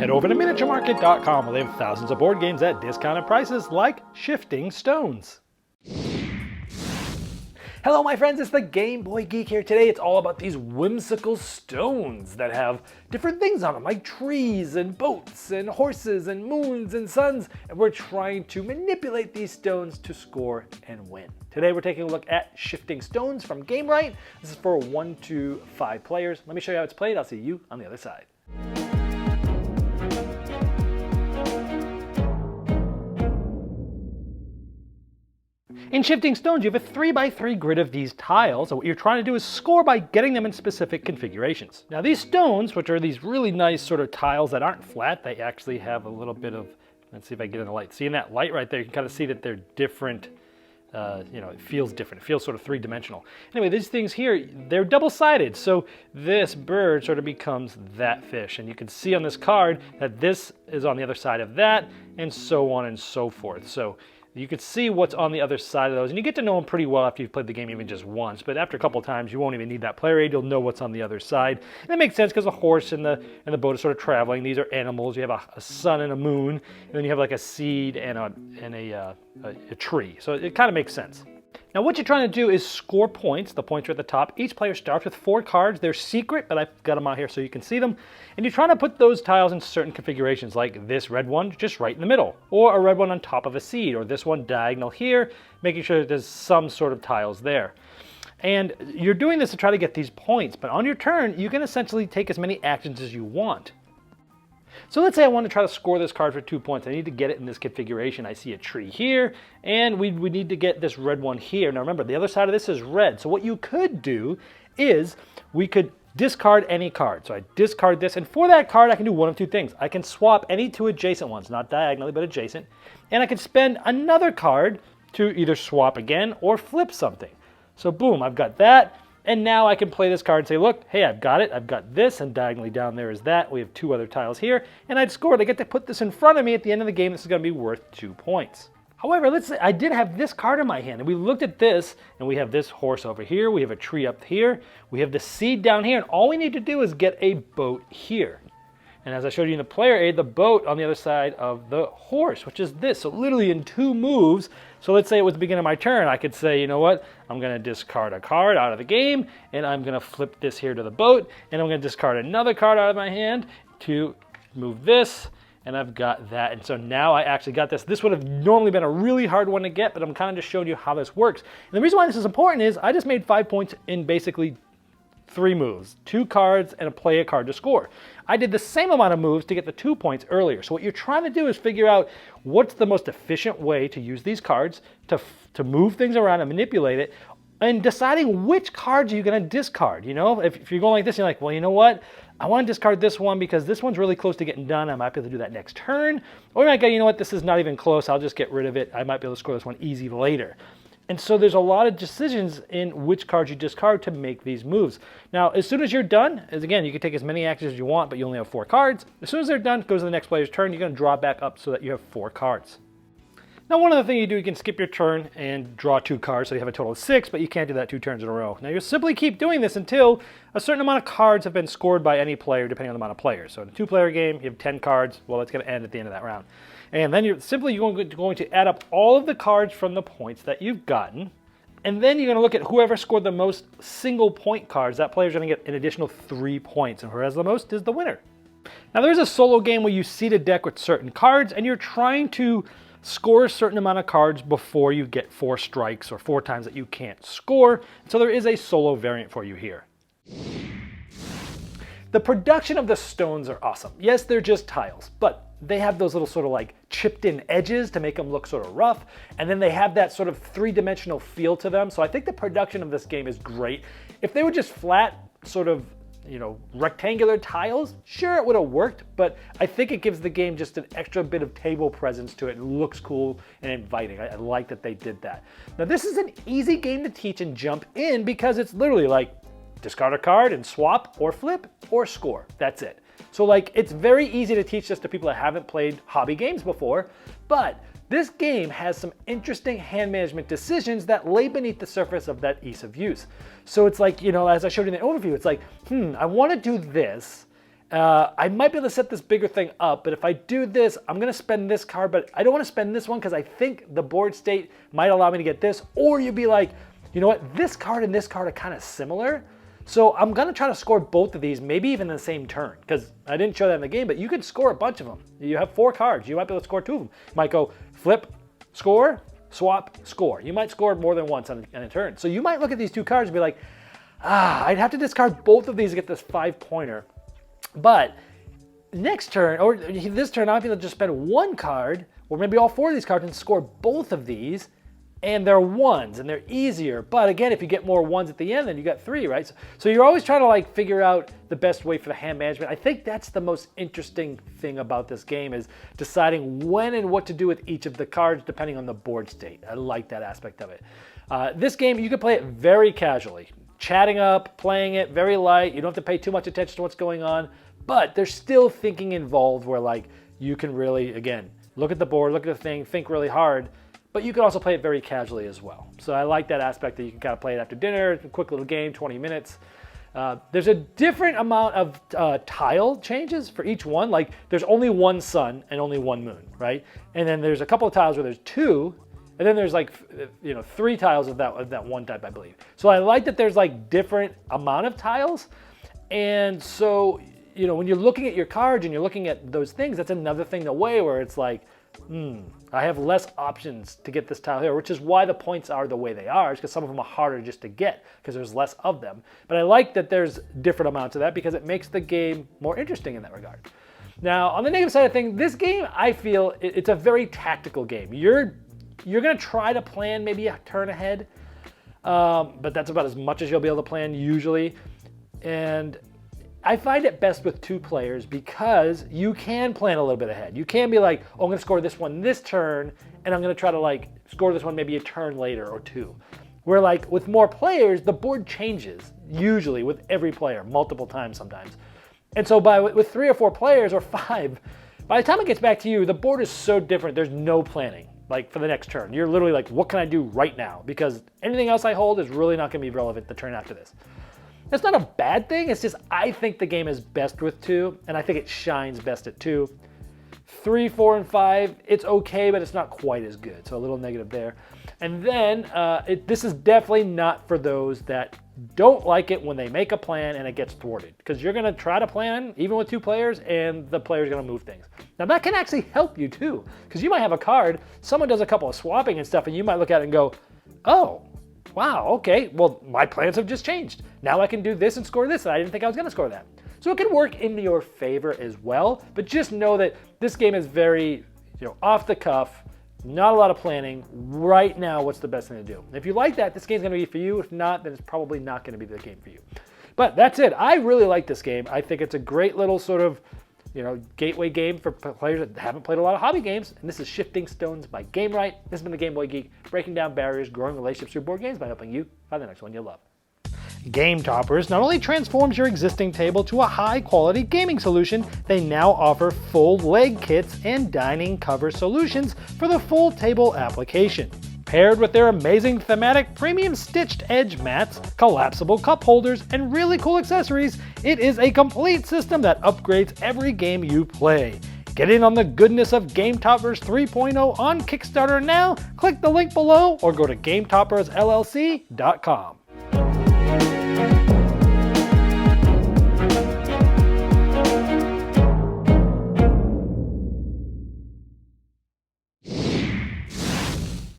Head over to miniaturemarket.com where they have thousands of board games at discounted prices like Shifting Stones. Hello my friends, it's the Game Boy Geek here. Today it's all about these whimsical stones that have different things on them, like trees and boats and horses and moons and suns, and we're trying to manipulate these stones to score and win. Today we're taking a look at Shifting Stones from GameRight. This is for 1 to 5 players. Let me show you how it's played. I'll see you on the other side. In Shifting Stones, you have a 3x3 grid of these tiles, and what you're trying to do is score by getting them in specific configurations. Now these stones, which are these really nice sort of tiles that aren't flat, they actually have a little bit of, let's see if I get in the light. See in that light right there, you can kind of see that they're different, it feels different. It feels sort of three-dimensional. Anyway, these things here, they're double-sided, so this bird sort of becomes that fish, and you can see on this card that this is on the other side of that, and so on and so forth. So you can see what's on the other side of those, and you get to know them pretty well after you've played the game even just once, but after a couple times you won't even need that player aid, you'll know what's on the other side. And that makes sense because the horse and the boat is sort of traveling. These are animals. You have a sun and a moon, and then you have like a seed and a tree. So it kind of makes sense. Now what you're trying to do is score points. The points are at the top. Each player starts with 4 cards. They're secret, but I've got them out here so you can see them. And you're trying to put those tiles in certain configurations, like this red one just right in the middle, or a red one on top of a seed, or this one diagonal here, making sure that there's some sort of tiles there. And you're doing this to try to get these points, but on your turn, you can essentially take as many actions as you want. So let's say I want to try to score this card for 2 points. I need to get it in this configuration. I see a tree here, and we need to get this red one here. Now remember, the other side of this is red. So what you could do is we could discard any card. So I discard this, and for that card I can do one of 2 things. I can swap any 2 adjacent ones, not diagonally, but adjacent, and I can spend another card to either swap again or flip something. So boom, I've got that. And now I can play this card and say, look, hey, I've got it. I've got this, and diagonally down there is that. We have 2 other tiles here, and I'd scored. I get to put this in front of me at the end of the game. This is going to be worth 2 points. However, let's say I did have this card in my hand, and we looked at this, and we have this horse over here. We have a tree up here. We have the seed down here, and all we need to do is get a boat here. And as I showed you in the player aid, the boat on the other side of the horse, which is this. So literally in 2 moves. So let's say it was the beginning of my turn. I could say, you know what? I'm going to discard a card out of the game, and I'm going to flip this here to the boat, and I'm going to discard another card out of my hand to move this, and I've got that. And so now I actually got this. This would have normally been a really hard one to get, but I'm kind of just showing you how this works. And the reason why this is important is I just made 5 points in basically 3 moves, 2 cards and play a card to score. I did the same amount of moves to get the 2 points earlier. So what you're trying to do is figure out what's the most efficient way to use these cards to move things around and manipulate it, and deciding which cards are you going to discard. You know, if you're going like this, you're like, well, you know what? I want to discard this one because this one's really close to getting done. I might be able to do that next turn. Or you might go, you know what? This is not even close. I'll just get rid of it. I might be able to score this one easy later. And so there's a lot of decisions in which cards you discard to make these moves. Now, as soon as you're done, again, you can take as many actions as you want, but you only have 4 cards. As soon as they're done, it goes to the next player's turn. You're going to draw back up so that you have 4 cards. Now, one other thing you do, you can skip your turn and draw 2 cards, so you have a total of 6, but you can't do that 2 turns in a row. Now, you'll simply keep doing this until a certain amount of cards have been scored by any player, depending on the amount of players. So in a 2-player game, you have 10 cards. Well, it's going to end at the end of that round. And then you're simply going to add up all of the cards from the points that you've gotten. And then you're going to look at whoever scored the most single point cards. That player's going to get an additional 3 points. And whoever has the most is the winner. Now there's a solo game where you seed a deck with certain cards, and you're trying to score a certain amount of cards before you get 4 strikes or 4 times that you can't score. So there is a solo variant for you here. The production of the stones are awesome. Yes, they're just tiles, but they have those little sort of like chipped in edges to make them look sort of rough. And then they have that sort of 3-dimensional feel to them. So I think the production of this game is great. If they were just flat sort of, you know, rectangular tiles, sure, it would have worked, but I think it gives the game just an extra bit of table presence to it. It looks cool and inviting. I like that they did that. Now this is an easy game to teach and jump in because it's literally like discard a card and swap or flip or score. That's it. So like, it's very easy to teach this to people that haven't played hobby games before, but this game has some interesting hand management decisions that lay beneath the surface of that ease of use. So it's like, you know, as I showed you in the overview, it's like, I want to do this, I might be able to set this bigger thing up, but if I do this, I'm going to spend this card, but I don't want to spend this one because I think the board state might allow me to get this. Or you'd be like, you know what, this card and this card are kind of similar. So I'm going to try to score both of these, maybe even in the same turn, because I didn't show that in the game, but you could score a bunch of them. You have 4 cards. You might be able to score 2 of them. You might go flip, score, swap, score. You might score more than once on a turn. So you might look at these 2 cards and be like, I'd have to discard both of these to get this 5-pointer. But next turn, or this turn, I'll be able to just spend 1 card, or maybe all 4 of these cards and score both of these, and they're 1s, and they're easier. But again, if you get more 1s at the end, then you got 3, right? So you're always trying to like figure out the best way for the hand management. I think that's the most interesting thing about this game, is deciding when and what to do with each of the cards depending on the board state. I like that aspect of it. This game, you can play it very casually. Chatting up, playing it very light. You don't have to pay too much attention to what's going on, but there's still thinking involved where like you can really, again, look at the board, look at the thing, think really hard, but you can also play it very casually as well. So I like that aspect that you can kind of play it after dinner, a quick little game, 20 minutes. There's a different amount of tile changes for each one. Like there's only 1 sun and only 1 moon, right? And then there's a couple of tiles where there's 2, and then there's like, 3 tiles of that one type, I believe. So I like that there's like different amount of tiles. And so, when you're looking at your cards and you're looking at those things, that's another thing the way where it's like, I have less options to get this tile here, which is why the points are the way they are. It's because some of them are harder just to get because there's less of them. But I like that there's different amounts of that because it makes the game more interesting in that regard. Now, on the negative side of things, this game, I feel it's a very tactical game. You're going to try to plan maybe a turn ahead, but that's about as much as you'll be able to plan usually. And I find it best with 2 players because you can plan a little bit ahead. You can be like, oh, I'm going to score this one this turn, and I'm going to try to like score this one maybe a turn later or 2. Where like with more players, the board changes usually with every player multiple times sometimes. And so with 3 or 4 players or 5, by the time it gets back to you, the board is so different. There's no planning. Like for the next turn, you're literally like, what can I do right now? Because anything else I hold is really not going to be relevant the turn after this. That's not a bad thing. It's just I think the game is best with 2, and I think it shines best at 2. 3, 4, and 5, it's okay, but it's not quite as good. So a little negative there. And then this is definitely not for those that don't like it when they make a plan and it gets thwarted. Because you're going to try to plan, even with 2 players, and the player's going to move things. Now that can actually help you too. Because you might have a card, someone does a couple of swapping and stuff, and you might look at it and go, oh, wow, okay, well, my plans have just changed. Now I can do this and score this, and I didn't think I was going to score that. So it can work in your favor as well, but just know that this game is very, off the cuff, not a lot of planning. Right now, what's the best thing to do? If you like that, this game's going to be for you. If not, then it's probably not going to be the game for you. But that's it. I really like this game. I think it's a great little sort of, gateway game for players that haven't played a lot of hobby games. And this is Shifting Stones by GameRight. This has been the Game Boy Geek, breaking down barriers, growing relationships through board games by helping you find the next one you'll love. Game Toppers not only transforms your existing table to a high-quality gaming solution, they now offer full leg kits and dining cover solutions for the full table application. Paired with their amazing thematic premium stitched edge mats, collapsible cup holders, and really cool accessories, it is a complete system that upgrades every game you play. Get in on the goodness of Game Toppers 3.0 on Kickstarter now, click the link below, or go to GameToppersLLC.com.